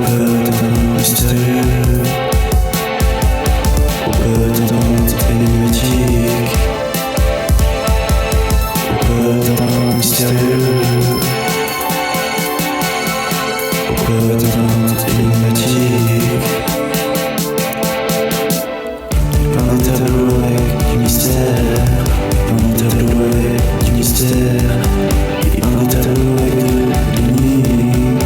Peut-être mystérieux, ou peut-être énigmatique, ou peut-être mystérieux, ou peut-être énigmatique. Plein de tableaux avec du mystère, plein de tableaux avec du mystère, et plein de tableaux avec de l'énigme.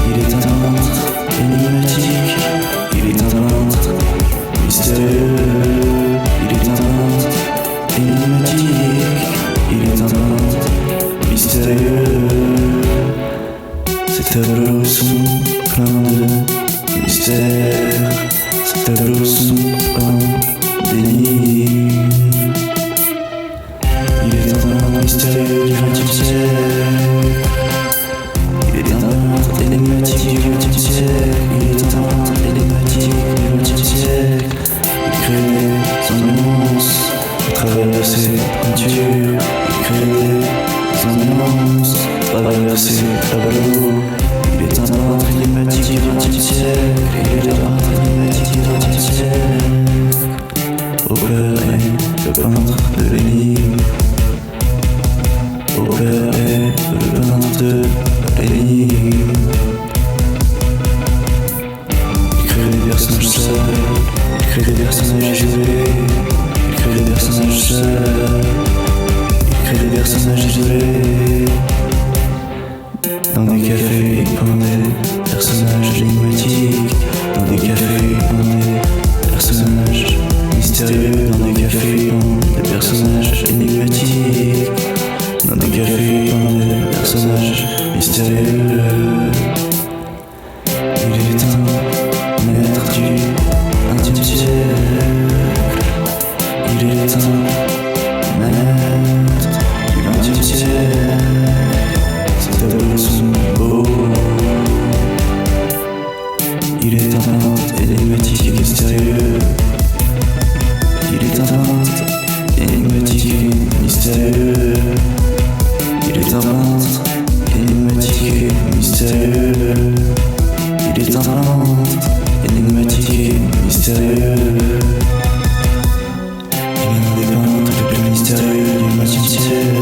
Il est un peintre énigmatique, il est un peintre mystérieux, il est un peintre énigmatique, il est un peintre mystérieux. Ces tableaux sont pleins de mystères, ces tableaux sont pleins d'énigmes. Il est un peintre mystérieux du XXe siècle. Il est un peintre énigmatique du XXe siècle. Il est un peintre énigmatique du XXe siècle. Il crée des ambiances à travers ses peintures. Il crée des ambiances à travers ses tableaux. Il est un peintre énigmatique du XXe siècle. Il est un peintre énigmatique du XXe siècle. Au père est le peintre de l'énigme. Au père est le peintre de l'énigme. Il crée des personnages seuls, il crée des personnages isolés, il crée des personnages seuls, il crée des personnages isolés. Dans des cafés, il peint des personnages énigmatiques. Dans des cafés, il peint des personnages mystérieux. Dans des cafés, il peint des personnages énigmatiques. Dans des cafés, dans des personnages mystérieux. Il est un maître du XXe siècle. Il est un maître du XXe siècle. Ses tableaux sont beaux. Il est un peintre énigmatique et mystérieux. Il est un peintre énigmatique et mystérieux. Il est un peintre énigmatique et mystérieux. Il est un peintre énigmatique et mystérieux. Il est un des peintres les plus mystérieux du XXe siècle.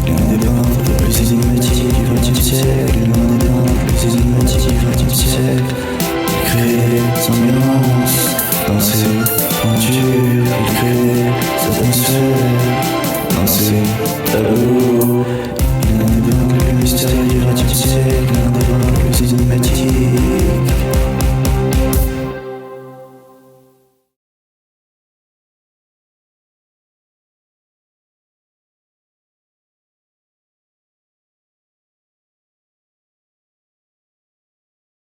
Il est un des peintres les plus énigmatiques du XXe siècle. Il est un des peintres les plus énigmatiques du XXe siècle. Il crée des ambiances dans ses peintures. Il crée des atmosphères dans ses tableaux.